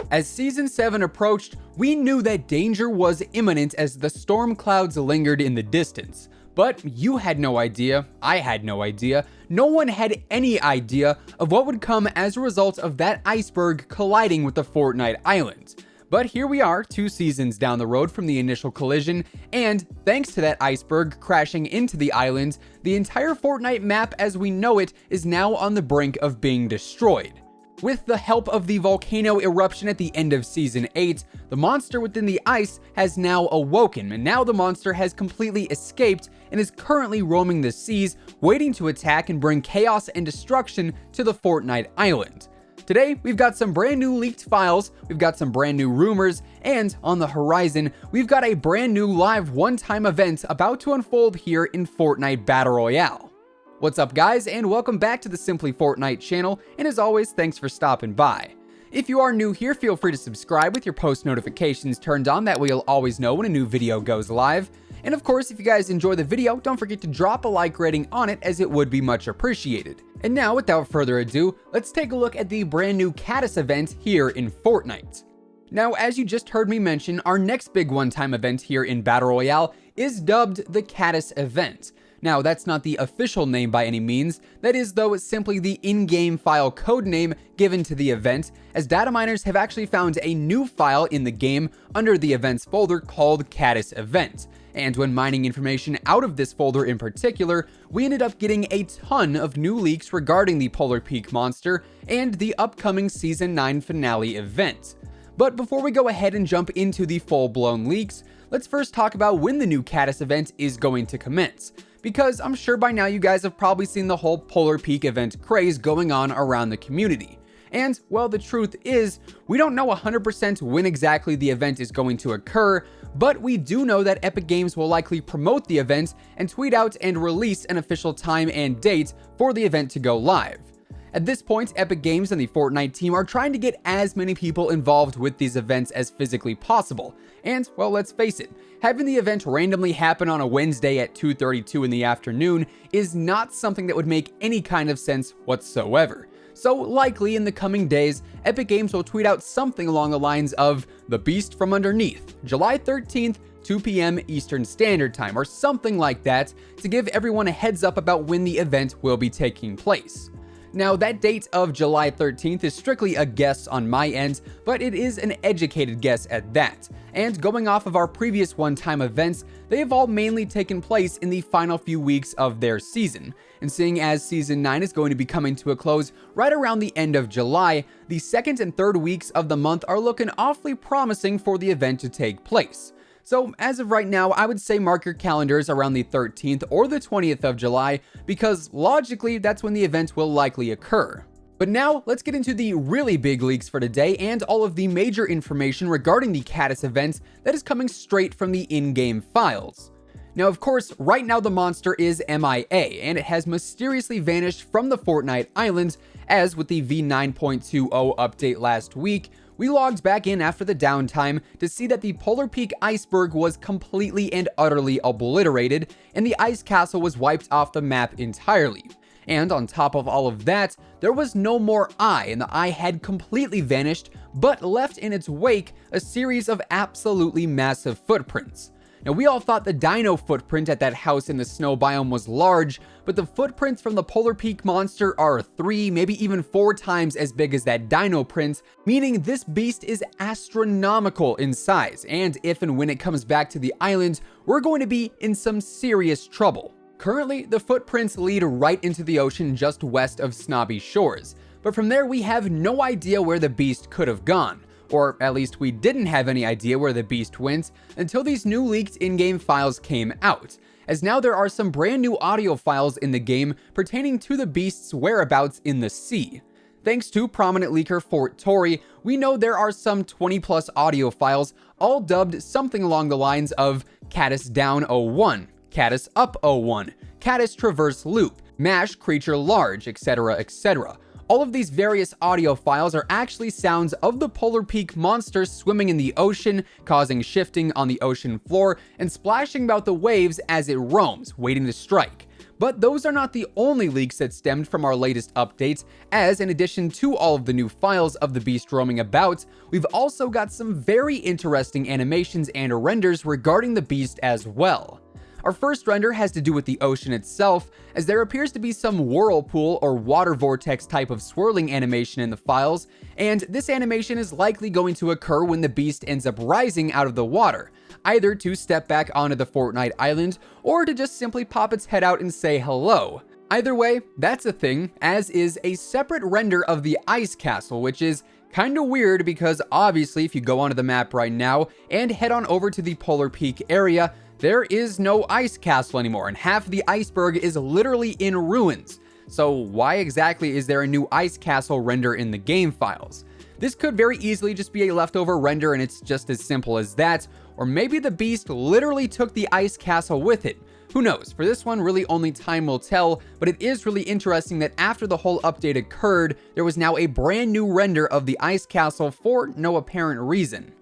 As Season 7 approached, we knew that danger was imminent as the storm clouds lingered in the distance. But you had no idea, I had no idea, no one had any idea of what would come as a result of that iceberg colliding with the Fortnite island. But here we are, 2 seasons down the road from the initial collision, and thanks to that iceberg crashing into the island, the entire Fortnite map as we know it is now on the brink of being destroyed. With the help of the volcano eruption at the end of Season 8, the monster within the ice has now awoken, and now the monster has completely escaped and is currently roaming the seas, waiting to attack and bring chaos and destruction to the Fortnite island. Today, we've got some brand new leaked files, we've got some brand new rumors, and on the horizon, we've got a brand new live one-time event about to unfold here in Fortnite Battle Royale. What's up guys, and welcome back to the Simply Fortnite channel, and as always, thanks for stopping by. If you are new here, feel free to subscribe with your post notifications turned on, that way you'll always know when a new video goes live. And of course, if you guys enjoy the video, don't forget to drop a like rating on it, as it would be much appreciated. And now, without further ado, let's take a look at the brand new Caddis event here in Fortnite. Now, as you just heard me mention, our next big one-time event here in Battle Royale is dubbed the Caddis event. Now, that's not the official name by any means, that is though simply the in-game file code name given to the event, as data miners have actually found a new file in the game under the events folder called Caddis event. And when mining information out of this folder in particular, we ended up getting a ton of new leaks regarding the Polar Peak monster and the upcoming Season 9 finale event. But before we go ahead and jump into the full-blown leaks, let's first talk about when the new Caddis event is going to commence. Because I'm sure by now you guys have probably seen the whole Polar Peak event craze going on around the community. And, well, the truth is, we don't know 100% when exactly the event is going to occur, but we do know that Epic Games will likely promote the event and tweet out and release an official time and date for the event to go live. At this point, Epic Games and the Fortnite team are trying to get as many people involved with these events as physically possible. And, well, let's face it, having the event randomly happen on a Wednesday at 2:32 in the afternoon is not something that would make any kind of sense whatsoever. So likely in the coming days, Epic Games will tweet out something along the lines of The Beast from Underneath, July 13th, 2 p.m. Eastern Standard Time, or something like that, to give everyone a heads up about when the event will be taking place. Now, that date of July 13th is strictly a guess on my end, but it is an educated guess at that. And going off of our previous one-time events, they have all mainly taken place in the final few weeks of their season. And seeing as Season 9 is going to be coming to a close right around the end of July, the second and third weeks of the month are looking awfully promising for the event to take place. So as of right now, I would say mark your calendars around the 13th or the 20th of July, because logically that's when the event will likely occur. But now let's get into the really big leaks for today and all of the major information regarding the Caddis event that is coming straight from the in-game files. Now, of course, right now the monster is MIA, and it has mysteriously vanished from the Fortnite island, as with the v9.20 update last week, we logged back in after the downtime to see that the Polar Peak iceberg was completely and utterly obliterated, and the ice castle was wiped off the map entirely. And on top of all of that, there was no more eye, and the eye had completely vanished, but left in its wake a series of absolutely massive footprints. Now, we all thought the dino footprint at that house in the snow biome was large, but the footprints from the Polar Peak monster are 3, maybe even 4 times as big as that dino print, meaning this beast is astronomical in size, and if and when it comes back to the island, we're going to be in some serious trouble. Currently, the footprints lead right into the ocean just west of Snobby Shores, but from there we have no idea where the beast could have gone. Or at least we didn't have any idea where the beast went until these new leaked in-game files came out, as now there are some brand new audio files in the game pertaining to the beast's whereabouts in the sea. Thanks to prominent leaker Fort Tory, we know there are some 20 plus audio files, all dubbed something along the lines of Caddis Down 01, Caddis Up 01, Caddis Traverse Loop, Mash Creature Large, etc, etc. All of these various audio files are actually sounds of the Polar Peak monster swimming in the ocean, causing shifting on the ocean floor, and splashing about the waves as it roams, waiting to strike. But those are not the only leaks that stemmed from our latest updates, as in addition to all of the new files of the beast roaming about, we've also got some very interesting animations and renders regarding the beast as well. Our first render has to do with the ocean itself, as there appears to be some whirlpool or water vortex type of swirling animation in the files, and this animation is likely going to occur when the beast ends up rising out of the water, either to step back onto the Fortnite island or to just simply pop its head out and say hello. Either way, that's a thing, as is a separate render of the ice castle, which is kinda weird because obviously if you go onto the map right now and head on over to the Polar Peak area, there is no ice castle anymore, and half of the iceberg is literally in ruins. So why exactly is there a new ice castle render in the game files? This could very easily just be a leftover render and it's just as simple as that, or maybe the beast literally took the ice castle with it. Who knows? For this one, really only time will tell, but it is really interesting that after the whole update occurred, there was now a brand new render of the ice castle for no apparent reason.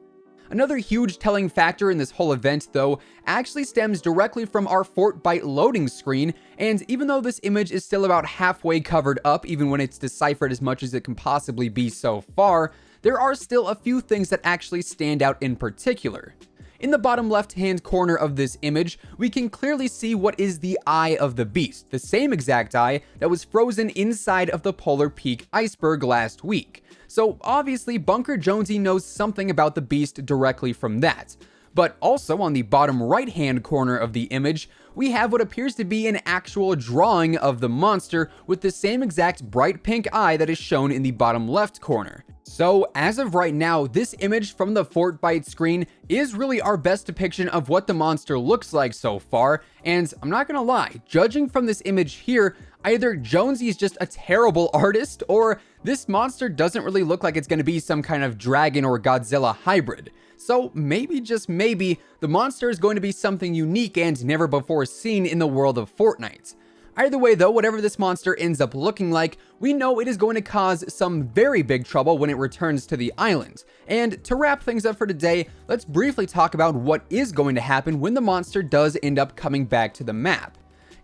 Another huge telling factor in this whole event, though, actually stems directly from our Fortnite loading screen, and even though this image is still about halfway covered up, even when it's deciphered as much as it can possibly be so far, there are still a few things that actually stand out in particular. In the bottom left-hand corner of this image, we can clearly see what is the eye of the beast, the same exact eye that was frozen inside of the Polar Peak iceberg last week. So obviously Bunker Jonesy knows something about the beast directly from that. But also on the bottom right-hand corner of the image, we have what appears to be an actual drawing of the monster with the same exact bright pink eye that is shown in the bottom left corner. So as of right now, this image from the Fortnite screen is really our best depiction of what the monster looks like so far, and I'm not gonna lie, judging from this image here, either Jonesy is just a terrible artist, or this monster doesn't really look like it's gonna be some kind of dragon or Godzilla hybrid. So maybe, just maybe, the monster is going to be something unique and never before seen in the world of Fortnite. Either way though, whatever this monster ends up looking like, we know it is going to cause some very big trouble when it returns to the island. And to wrap things up for today, let's briefly talk about what is going to happen when the monster does end up coming back to the map.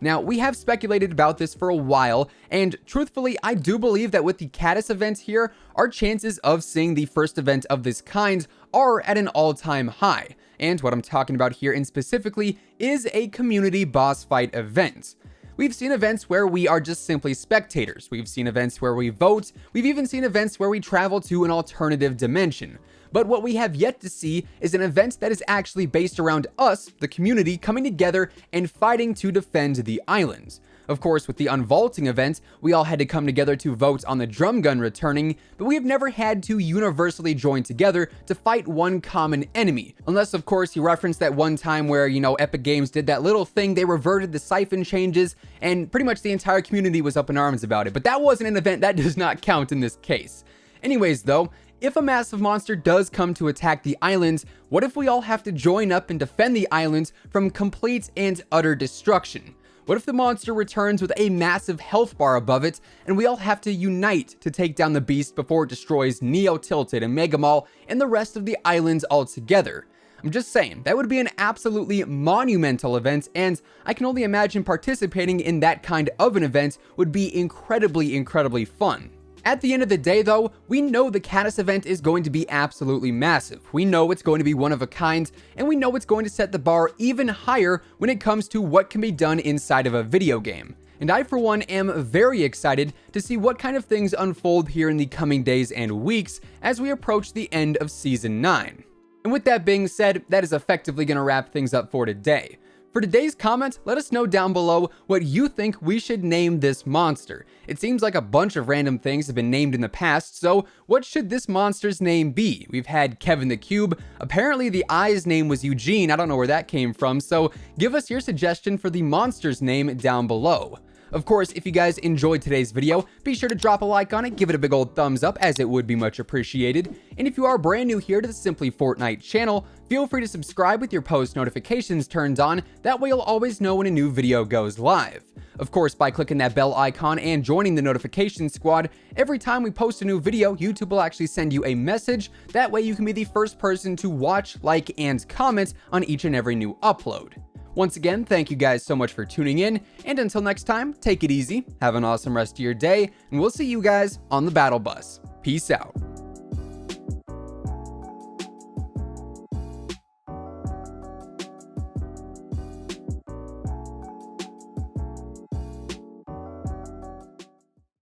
Now, we have speculated about this for a while, and truthfully, I do believe that with the Caddis event here, our chances of seeing the first event of this kind are at an all-time high. And what I'm talking about here in specifically is a community boss fight event. We've seen events where we are just simply spectators. We've seen events where we vote. We've even seen events where we travel to an alternative dimension. But what we have yet to see is an event that is actually based around us, the community, coming together and fighting to defend the islands. Of course, with the unvaulting event, we all had to come together to vote on the drum gun returning, but we have never had to universally join together to fight one common enemy. Unless, of course, you reference that one time where, Epic Games did that little thing, they reverted the siphon changes, and pretty much the entire community was up in arms about it. But that wasn't an event, that does not count in this case. Anyways, though, if a massive monster does come to attack the islands, what if we all have to join up and defend the islands from complete and utter destruction? What if the monster returns with a massive health bar above it, and we all have to unite to take down the beast before it destroys Neo Tilted and Mega Mall and the rest of the islands altogether? I'm just saying, that would be an absolutely monumental event, and I can only imagine participating in that kind of an event would be incredibly fun. At the end of the day though, we know the Caddis event is going to be absolutely massive. We know it's going to be one of a kind, and we know it's going to set the bar even higher when it comes to what can be done inside of a video game. And I for one am very excited to see what kind of things unfold here in the coming days and weeks as we approach the end of Season 9. And with that being said, that is effectively going to wrap things up for today. For today's comment, let us know down below what you think we should name this monster. It seems like a bunch of random things have been named in the past, so what should this monster's name be? We've had Kevin the Cube, apparently the eye's name was Eugene, I don't know where that came from, so give us your suggestion for the monster's name down below. Of course, if you guys enjoyed today's video, be sure to drop a like on it, give it a big old thumbs up as it would be much appreciated. And if you are brand new here to the Simply Fortnite channel, feel free to subscribe with your post notifications turned on, that way you'll always know when a new video goes live. Of course, by clicking that bell icon and joining the notification squad, every time we post a new video, YouTube will actually send you a message, that way you can be the first person to watch, like, and comment on each and every new upload. Once again, thank you guys so much for tuning in, and until next time, take it easy, have an awesome rest of your day, and we'll see you guys on the battle bus. Peace out.